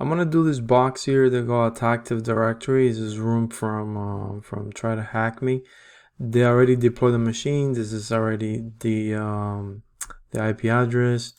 I'm gonna do this box here. They go Attacktive Directory. This is room from TryHackMe. They already deployed the machine. This is already the IP address.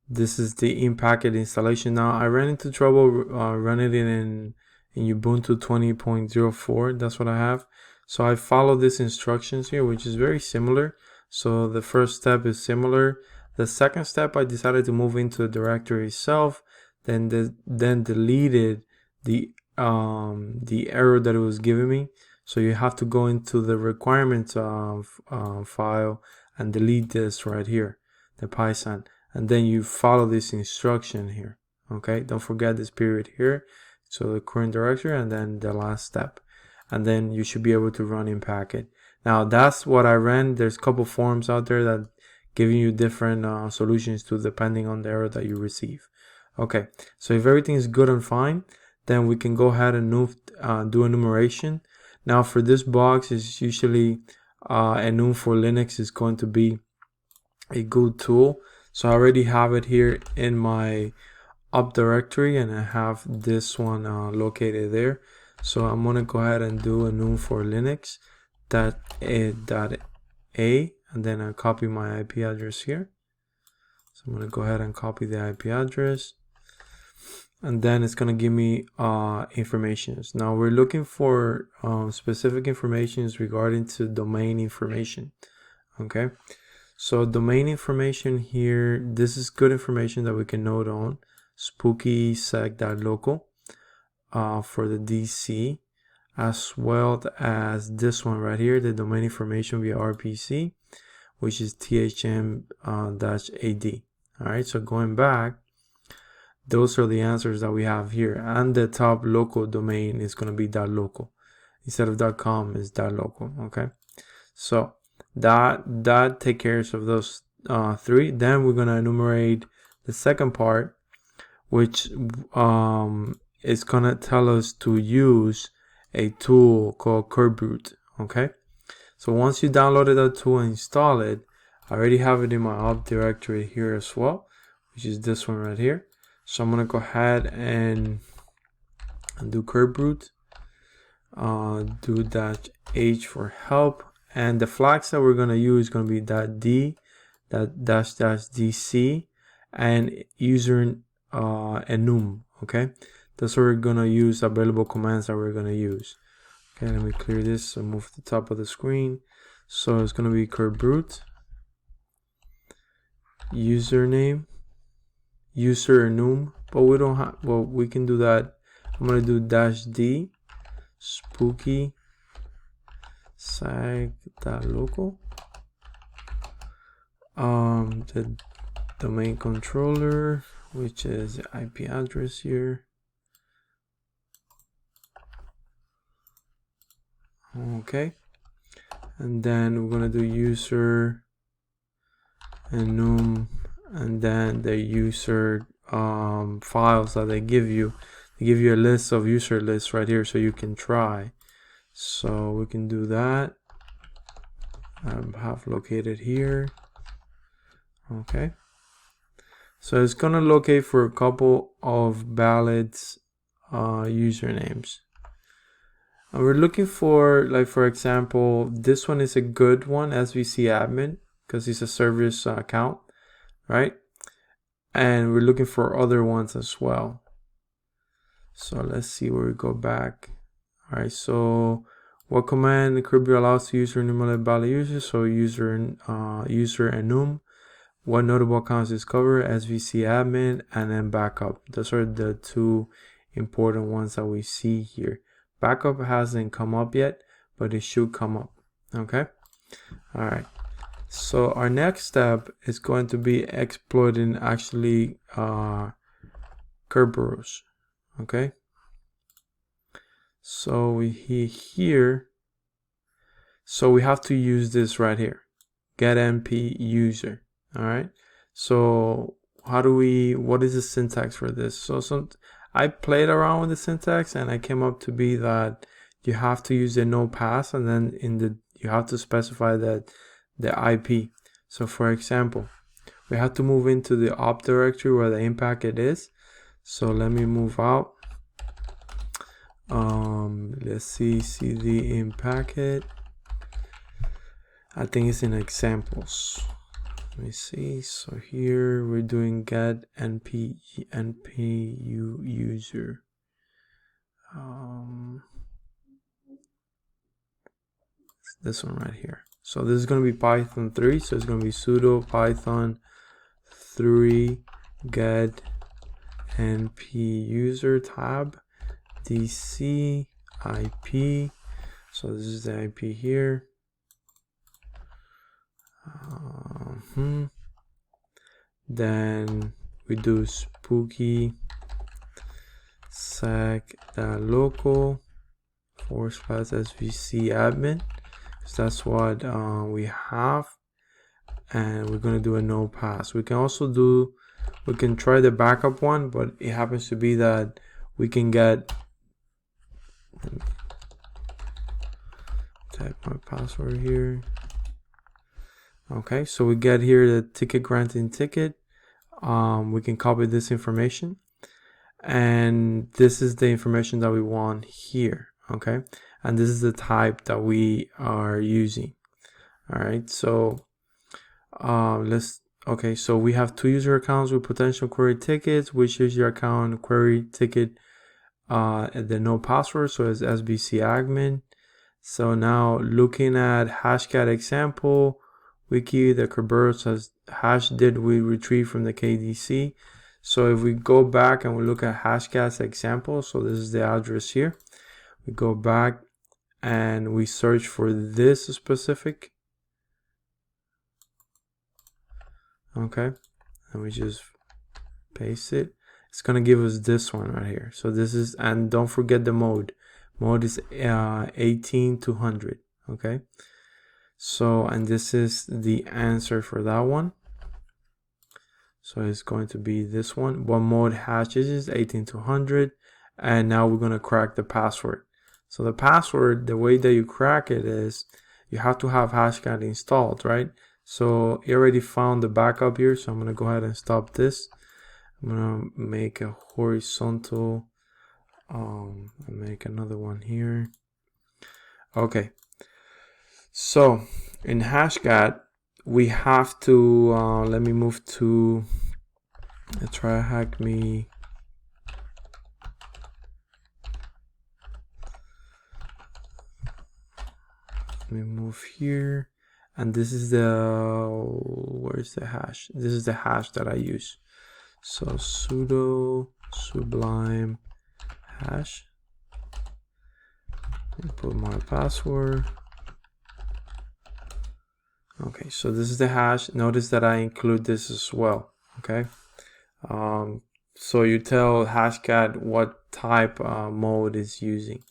This is the in-packet installation. Now I ran into trouble running it in Ubuntu 20.04. That's what I have. So I follow these instructions here, which is very similar. So the first step is similar. The second step, I decided to move into the directory itself, then deleted the error that it was giving me. So you have to go into the requirements file and delete this right here, the Python, and then you follow this instruction here. Okay, don't forget this period here. So the current directory and then the last step, and then you should be able to run in packet. Now that's what I ran. There's a couple forums out there that giving you different solutions to depending on the error that you receive. Okay, so if everything is good and fine, then we can go ahead and do enumeration. Now for this box, is usually enum for Linux is going to be a good tool. So I already have it here in my up directory, and I have this one located there. So I'm gonna go ahead and do enum for Linux .a, and then I copy my IP address here. So I'm gonna go ahead and copy the IP address, and then it's gonna give me informations. Now we're looking for specific informations regarding to domain information. Okay, so domain information here, this is good information that we can note on. Spooky seg.local for the DC, as well as this one right here, the domain information via RPC, which is thm-ad. All right, so going back, those are the answers that we have here, and the top local domain is going to be .local instead of .com is .local. Okay, so that takes care of those three. Then we're going to enumerate the second part, which is going to tell us to use a tool called Kerboot. Okay, so once you downloaded that tool and install it, I already have it in my up directory here as well, which is this one right here. So I'm gonna go ahead and do Kerboot, do -h for help, and the flags that we're gonna use is gonna be .d, --dc, and user enum. Okay, that's what we're gonna use, available commands that we're gonna use. Okay, let me clear this and move to the top of the screen. So it's gonna be Kerboot, username, user enum, but we don't have, well, we can do that. I'm gonna do -d, spooky seg.local, the domain controller, which is the IP address here. Okay, and then we're gonna do user enum, and then the user files that they give you. They give you a list of user lists right here, so you can try. So we can do that. I have located here. Okay, so it's gonna locate for a couple of valid usernames. And we're looking for, like, for example, this one is a good one, SVC admin, because it's a service account, right? And we're looking for other ones as well. So let's see where we go back. All right, so what command Kerboot allows to user enumerate valid users? So user enum. What notable accounts discover? SVC admin, and then backup. Those are the two important ones that we see here. Backup hasn't come up yet, but it should come up. Okay, all right. So our next step is going to be exploiting actually Kerberos. Okay, so we have to use this right here, get np user. All right, so what is the syntax for this? So I played around with the syntax, and I came up to be that you have to use the no pass, and then you have to specify that the IP. So for example, we have to move into the op directory where the in packet is. So let me move out. Let's see cd in packet. I think it's in examples. Let me see. So here we're doing get np user. This one right here. So this is going to be Python 3. So it's going to be sudo python 3 get np user tab dc ip. So this is the IP here. Then we do spooky sec local /svc admin, because that's what we have, and we're going to do a no pass. We can also do, we can try the backup one, but it happens to be that we can get, let me type my password here. Okay, so we get here the ticket granting ticket. We can copy this information, and this is the information that we want here. Okay, and this is the type that we are using. All right, so okay, so we have 2 user accounts with potential query tickets. Which user account query ticket the no password, so it's SBC admin. So now looking at Hashcat example wiki, the Kerberos says hash did we retrieve from the KDC. So if we go back and we look at Hashcat's example, so this is the address here. We go back and we search for this specific. Okay, and we just paste it. It's gonna give us this one right here. So this is, and don't forget the mode. Mode is 18200. Okay, so, and this is the answer for that one. So it's going to be this one. What mode hash is 18200, and now we're going to crack the password. So the password, the way that you crack it is you have to have Hashcat installed, right? So it already found the backup here, so I'm going to go ahead and stop this. I'm going to make a horizontal, I'll make another one here. Okay, so in Hashcat we have to let me move to the TryHackMe. Let me move here, and this is the, where's the hash? This is the hash that I use. So sudo sublime hash, and put my password. Okay, so this is the hash. Notice that I include this as well. Okay, so you tell Hashcat what type mode is using.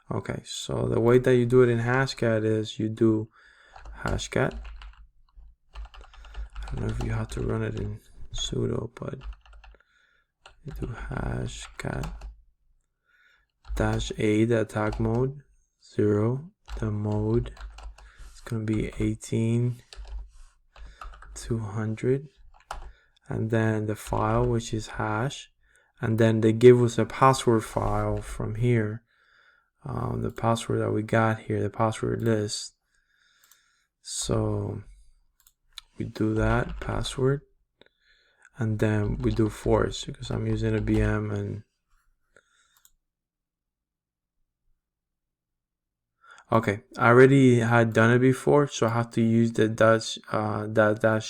Okay, so the way that you do it in Hashcat is you do Hashcat. I don't know if you have to run it in sudo, but you do Hashcat -a, the attack mode, 0, the mode. It's going to be 18200, and then the file, which is hash, and then they give us a password file from here, the password that we got here, the password list. So we do that password, and then we do force, because I'm using a VM, and okay, I already had done it before, so I have to use the dash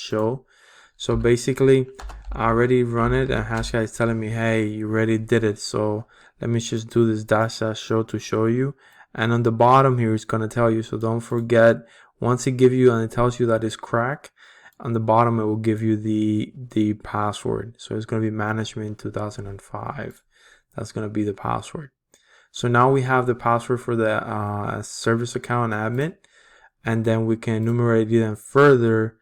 show. So basically, I already run it, and Hashcat is telling me, hey, you already did it. So let me just do this dash show to show you. And on the bottom here, it's going to tell you. So don't forget, once it gives you and it tells you that it's crack, on the bottom it will give you the password. So it's going to be management 2005. That's going to be the password. So now we have the password for the service account admin, and then we can enumerate even further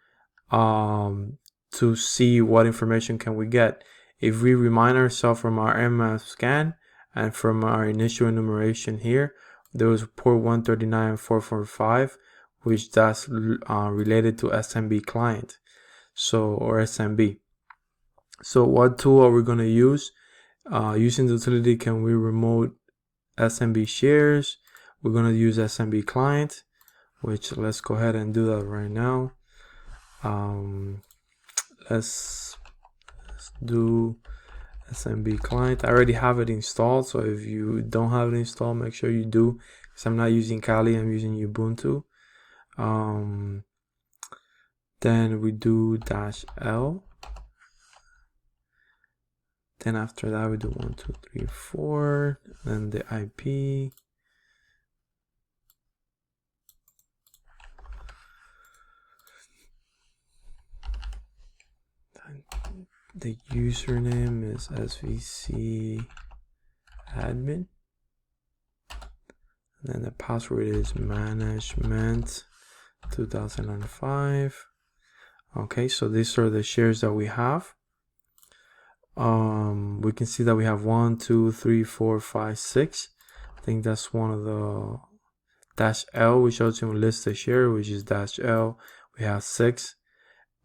to see what information can we get. If we remind ourselves from our MF scan and from our initial enumeration here, there was port 139 and 445, which that's related to SMB Client, so, or SMB. So what tool are we going to use? Using the utility, can we remote SMB shares? We're going to use SMB Client, which let's go ahead and do that right now. Let's do SMB Client. I already have it installed, so if you don't have it installed, make sure you do, because I'm not using Kali, I'm using Ubuntu. Then we do -L. Then after that we do 1, 2, 3, 4, then the IP. The username is svc admin. And then the password is management 2005. Okay, so these are the shares that we have. We can see that we have 1, 2, 3, 4, 5, 6. I think that's one of the -L, which also lists the share, which is -L. We have 6.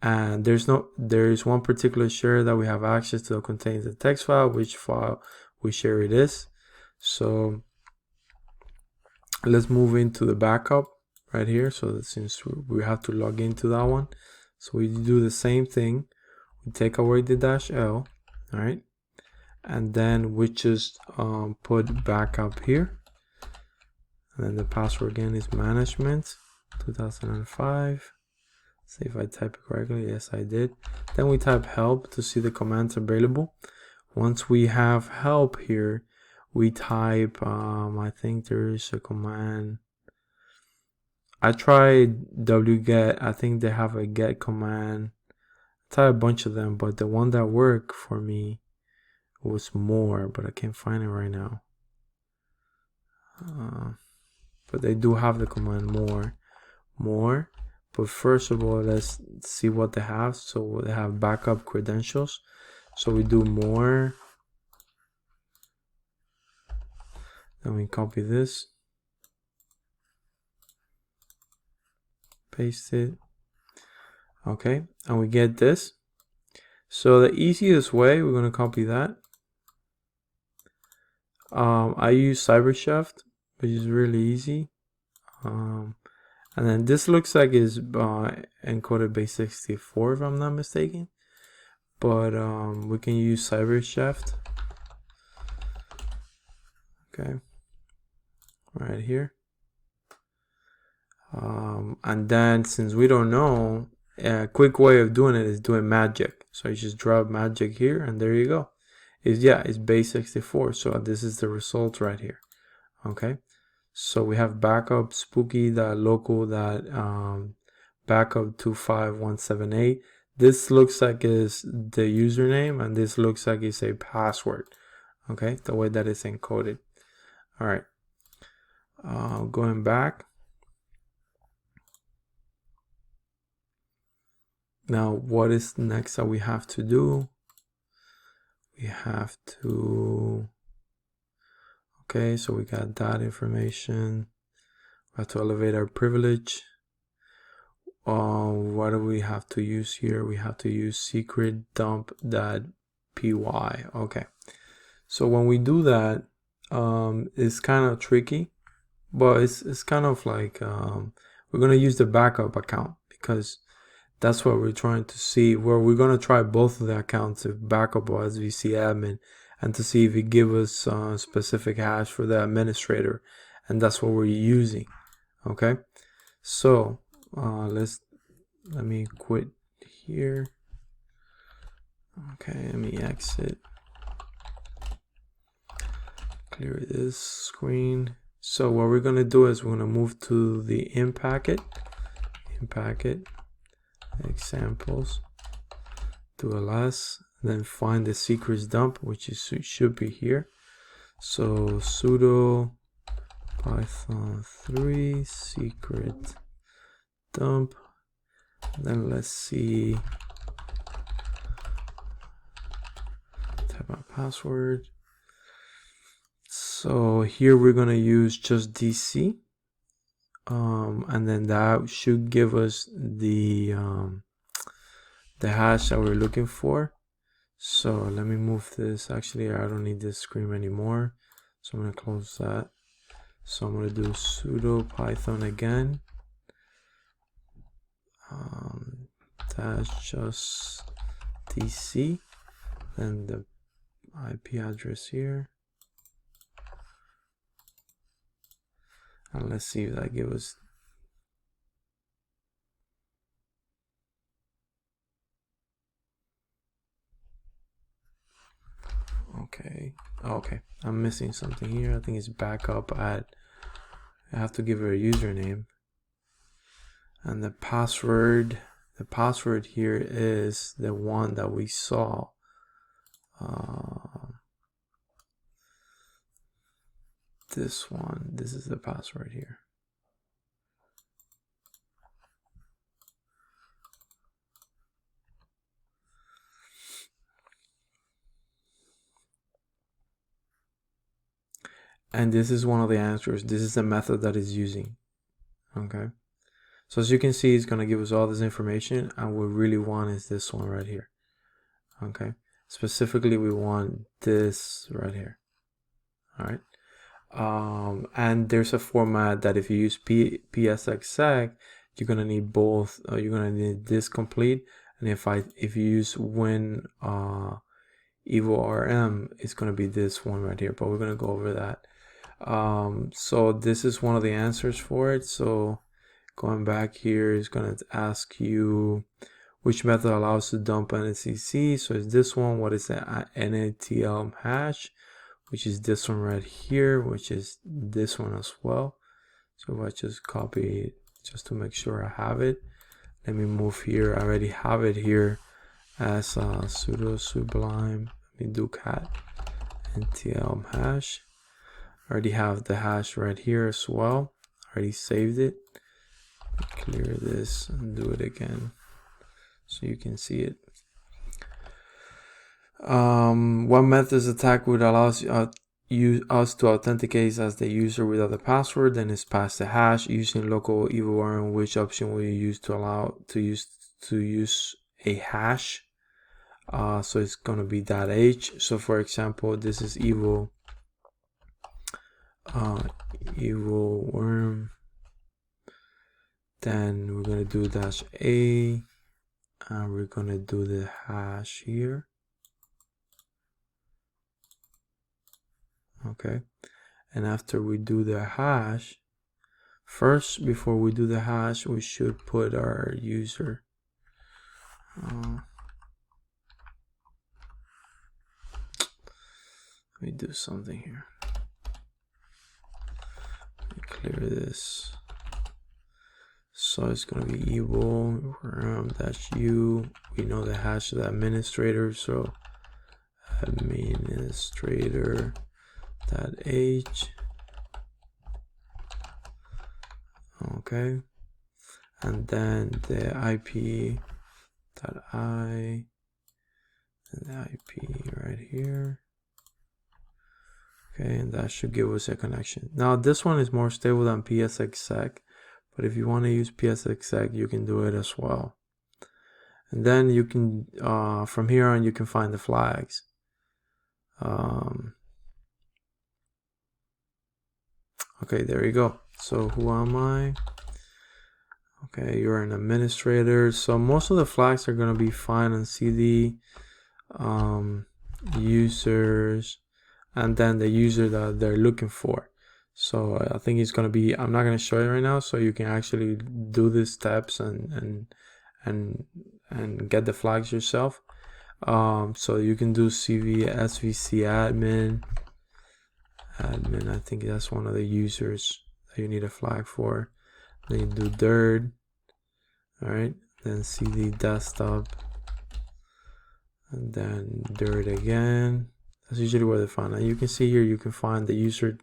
And there is one particular share that we have access to that contains the text file, which share it is. So let's move into the backup right here. So that since we have to log into that one, so we do the same thing. We take away the -L, all right, and then we just put backup here, and then the password again is management 2005. See if I type it correctly. Yes, I did. Then we type help to see the commands available. Once we have help here, we type, I think there is a command. I tried wget. I think they have a get command. I tried a bunch of them, but the one that worked for me was more, but I can't find it right now. But they do have the command more. But first of all, let's see what they have. So they have backup credentials. So we do more. Then we copy this. Paste it. Okay, and we get this. So the easiest way, we're going to copy that. I use CyberChef, which is really easy. And then this looks like it's encoded base 64 if I'm not mistaken. But we can use CyberChef. Okay, right here. And then since we don't know, a quick way of doing it is doing magic. So you just drop magic here and there you go. It's base 64. So this is the result right here. Okay. So we have backup spooky that local that backup 25178. This looks like is the username and this looks like it's a password. Okay, the way that it's encoded. All right. Going back. Now, what is next that we have to do? We have to. Okay, so we got that information. We have to elevate our privilege. What do we have to use here? We have to use secret dump.py. Okay, so when we do that, it's kind of tricky, but it's kind of like we're gonna use the backup account because that's what we're trying to see. Where we're gonna try both of the accounts, if backup or SVC admin, and to see if it gives us a specific hash for the administrator, and that's what we're using. Okay, so let me quit here. Okay, let me exit, clear this screen. So what we're gonna do is we're gonna move to the in packet examples, do ls, then find the secrets dump, which is should be here. So sudo python 3 secret dump. Then let's see, type my password. So here we're gonna use just DC, and then that should give us the hash that we're looking for. So let me move this. Actually, I don't need this screen anymore, so I'm going to close that. So I'm going to do sudo python again, dash just dc, then the IP address here, and let's see if that gives us. Okay, I'm missing something here. I think it's backup at, I have to give it a username, and the password here is the one that we saw. This one, this is the password here. And this is one of the answers. This is the method that it's using. Okay. So as you can see, it's going to give us all this information, and what we really want is this one right here. Okay. Specifically, we want this right here. All right. And there's a format that if you use psexec, you're going to need both. You're going to need this complete. And if you use win evo-rm, it's going to be this one right here, but we're going to go over that. So this is one of the answers for it. So going back here is going to ask you which method allows to dump NACC. So it's this one. What is the NATL hash? Which is this one right here, which is this one as well. So if I just copy it just to make sure I have it, let me move here. I already have it here as sudo sublime. Let me do cat NTL hash. I already have the hash right here as well. I already saved it. Clear this and do it again so you can see it. What methods attack would allow us to authenticate as the user without the password? Then is pass the hash using local evo-rm. Which option will you use to allow to use a hash? So it's going to be .h. So for example, this is evo worm. Then we're going to do -a, and we're going to do the hash here. Okay, and after we do the hash, first, before we do the hash, we should put our user. Let me do something here. Let me clear this. So it's going to be evo -u. We know the hash of the administrator, so administrator.h. Okay, and then the IP.I and the IP right here. Okay, and that should give us a connection. Now this one is more stable than psexec, but if you want to use psexec, you can do it as well. And then you can, from here on, you can find the flags. Okay, there you go. So who am I? Okay, you're an administrator. So most of the flags are going to be fine on CD, users, and then the user that they're looking for. So I think it's going to be, I'm not going to show you right now, so you can actually do these steps and get the flags yourself. So you can do CV SVC admin, I think that's one of the users that you need a flag for. Then you do dirt, all right, then CD desktop, and then dirt again. That's usually where they find it. You can see here, you can find the user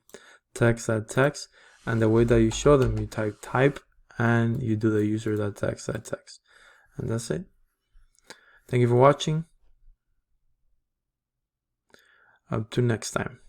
text, and the way that you show them, you type and you do the user text, and that's it. Thank you for watching. Up to next time.